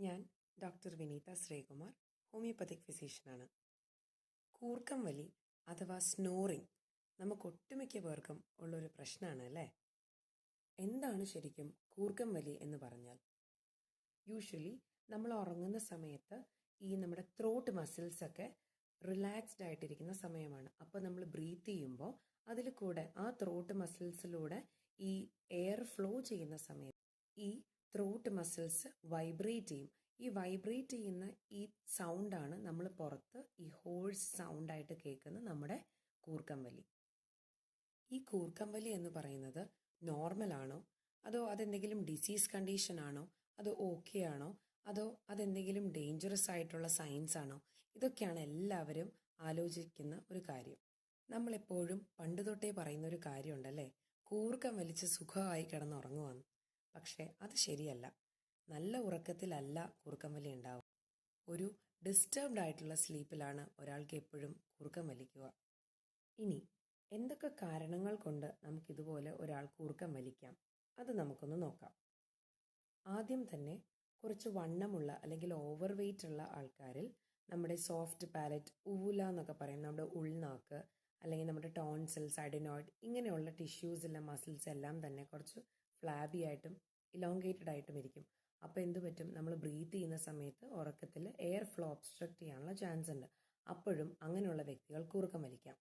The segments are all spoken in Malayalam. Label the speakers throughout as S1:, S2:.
S1: ഞാൻ ഡോക്ടർ വിനീത ശ്രീകുമാർ, ഹോമിയോപ്പതിക് ഫിസിഷ്യനാണ്. കൂർക്കം വലി അഥവാ സ്നോറിങ് നമുക്ക് ഒട്ടുമിക്ക പേർക്കും ഉള്ളൊരു പ്രശ്നമാണ് അല്ലേ? എന്താണ് ശരിക്കും കൂർക്കം വലി എന്ന് പറഞ്ഞാൽ? യൂഷ്വലി നമ്മൾ ഉറങ്ങുന്ന സമയത്ത് നമ്മുടെ ത്രോട്ട് മസിൽസൊക്കെ റിലാക്സ്ഡ് ആയിട്ടിരിക്കുന്ന സമയമാണ്. അപ്പോൾ നമ്മൾ ബ്രീത്ത് ചെയ്യുമ്പോൾ അതിൽ കൂടെ ആ ത്രോട്ട് മസിൽസിലൂടെ ഈ എയർ ഫ്ലോ ചെയ്യുന്ന സമയത്ത് ഈ ത്രോട്ട് മസിൽസ് വൈബ്രേറ്റ് ചെയ്യും. ഈ വൈബ്രേറ്റ് ചെയ്യുന്ന ഈ സൗണ്ടാണ് നമ്മൾ പുറത്ത് ഈ ഹോഴ്സ് സൗണ്ടായിട്ട് കേൾക്കുന്ന നമ്മുടെ കൂർക്കം വലി. ഈ കൂർക്കം വലി എന്ന് പറയുന്നത് നോർമൽ ആണോ, അതോ അതെന്തെങ്കിലും ഡിസീസ് കണ്ടീഷൻ ആണോ, അതോ ഓക്കെ ആണോ, അതോ അതെന്തെങ്കിലും ഡേഞ്ചറസ് ആയിട്ടുള്ള സൈൻസ് ആണോ? ഇതൊക്കെയാണ് എല്ലാവരും ആലോചിക്കുന്ന ഒരു കാര്യം. നമ്മളെപ്പോഴും പണ്ട് തൊട്ടേ പറയുന്ന ഒരു കാര്യമുണ്ടല്ലേ, കൂർക്കം വലിച്ച് സുഖമായി കിടന്നുറങ്ങുവാന്ന്. പക്ഷേ അത് ശരിയല്ല. നല്ല ഉറക്കത്തിലല്ല കൂർക്കം വലി ഉണ്ടാവുക. ഒരു ഡിസ്റ്റർബ്ഡ് ആയിട്ടുള്ള സ്ലീപ്പിലാണ് ഒരാൾക്ക് എപ്പോഴും കൂർക്കം വലിക്കുക. ഇനി എന്തൊക്കെ കാരണങ്ങൾ കൊണ്ട് നമുക്കിതുപോലെ ഒരാൾ കൂർക്കം വലിക്കാം, അത് നമുക്കൊന്ന് നോക്കാം. ആദ്യം തന്നെ കുറച്ച് വണ്ണമുള്ള അല്ലെങ്കിൽ ഓവർ വെയ്റ്റ് ഉള്ള ആൾക്കാരിൽ നമ്മുടെ സോഫ്റ്റ് പാലറ്റ്, ഊല എന്നൊക്കെ പറയും, നമ്മുടെ ഉൾനാക്ക് അല്ലെങ്കിൽ നമ്മുടെ ടോൺസിൽസ്, അഡിനോയിഡ്, ഇങ്ങനെയുള്ള ടിഷ്യൂസിലെ മസിൽസ് എല്ലാം തന്നെ കുറച്ച് ഫ്ലാബി ആയിട്ടും ഇലോങ്കേറ്റഡ് ആയിട്ടും ഇരിക്കും. അപ്പോൾ എന്ത് പറ്റും, നമ്മൾ ബ്രീത്ത് ചെയ്യുന്ന സമയത്ത് ഉറക്കത്തിൽ എയർ ഫ്ലോ ഒബ്സ്ട്രക്ട് ചെയ്യാനുള്ള ചാൻസ് ഉണ്ട്. അപ്പോഴും അങ്ങനെയുള്ള വ്യക്തികൾ കൂർക്കം വലിക്കാം.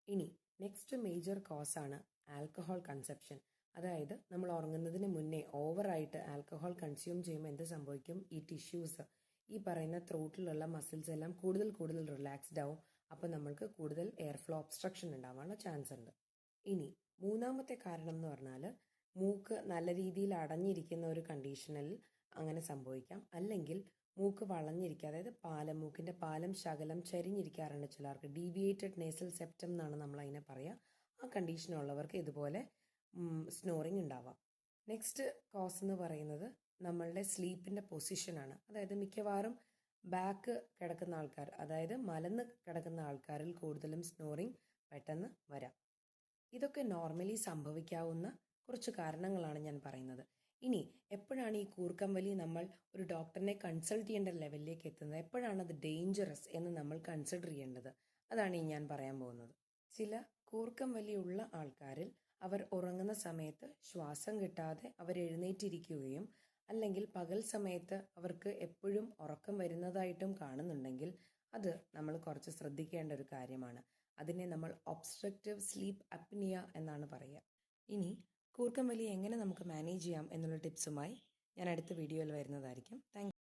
S1: ഇനി നെക്സ്റ്റ് മേജർ കോസാണ് ആൽക്കഹോൾ കൺസപ്ഷൻ. അതായത് നമ്മൾ ഉറങ്ങുന്നതിന് മുന്നേ ഓവറായിട്ട് ആൽക്കഹോൾ കൺസ്യൂം ചെയ്യുമ്പോൾ എന്ത് സംഭവിക്കും, ഈ ടിഷ്യൂസ്, ഈ പറയുന്ന ത്രോട്ടിലുള്ള മസിൽസ് എല്ലാം കൂടുതൽ റിലാക്സ്ഡ് ആവും. അപ്പോൾ നമ്മൾക്ക് കൂടുതൽ എയർ ഫ്ലോ ഒബ്സ്ട്രക്ഷൻ ഉണ്ടാവാനുള്ള ചാൻസ് ഉണ്ട്. ഇനി മൂന്നാമത്തെ കാരണം എന്ന് പറഞ്ഞാൽ മൂക്ക് നല്ല രീതിയിൽ അടഞ്ഞിരിക്കുന്ന ഒരു കണ്ടീഷനിൽ അങ്ങനെ സംഭവിക്കാം. അല്ലെങ്കിൽ മൂക്ക് വളഞ്ഞിരിക്കുക, അതായത് മൂക്കിൻ്റെ പാലം ശകലം ചരിഞ്ഞിരിക്കാറുണ്ട് ചിലർക്ക്. ഡീവിയേറ്റഡ് നേസൽ സെപ്റ്റം എന്നാണ് നമ്മൾ അതിനെ പറയുക. ആ കണ്ടീഷനുള്ളവർക്ക് ഇതുപോലെ സ്നോറിങ് ഉണ്ടാവാം. നെക്സ്റ്റ് കോസ് എന്ന് പറയുന്നത് നമ്മളുടെ സ്ലീപ്പിൻ്റെ പൊസിഷനാണ്. അതായത് മിക്കവാറും ബാക്ക് കിടക്കുന്ന ആൾക്കാർ, അതായത് മലന്ന് കിടക്കുന്ന ആൾക്കാരിൽ കൂടുതലും സ്നോറിങ് പെട്ടെന്ന് വരാം. ഇതൊക്കെ നോർമലി സംഭവിക്കാവുന്ന കുറച്ച് കാരണങ്ങളാണ് ഞാൻ പറയുന്നത്. ഇനി എപ്പോഴാണ് ഈ കൂർക്കം വലി നമ്മൾ ഒരു ഡോക്ടറിനെ കൺസൾട്ട് ചെയ്യേണ്ട ലെവലിലേക്ക് എത്തുന്നത്, എപ്പോഴാണ് അത് ഡേഞ്ചറസ് എന്ന് നമ്മൾ കൺസിഡർ ചെയ്യേണ്ടത്, അതാണ് ഈ ഞാൻ പറയാൻ പോകുന്നത്. ചില കൂർക്കം വലിയുള്ള ആൾക്കാരിൽ അവർ ഉറങ്ങുന്ന സമയത്ത് ശ്വാസം കിട്ടാതെ അവർ എഴുന്നേറ്റിരിക്കുകയും അല്ലെങ്കിൽ പകൽ സമയത്ത് അവർക്ക് എപ്പോഴും ഉറക്കം വരുന്നതായിട്ടും കാണുന്നുണ്ടെങ്കിൽ അത് നമ്മൾ കുറച്ച് ശ്രദ്ധിക്കേണ്ട ഒരു കാര്യമാണ്. അതിനെ നമ്മൾ ഒബ്സ്ട്രക്റ്റീവ് സ്ലീപ്പ് അപ്നിയ എന്നാണ് പറയുക. ഇനി കൂർക്കം വലി എങ്ങനെ നമുക്ക് മാനേജ് ചെയ്യാം എന്നുള്ള ടിപ്സുമായി ഞാൻ അടുത്ത വീഡിയോയിൽ വരുന്നതായിരിക്കും. താങ്ക്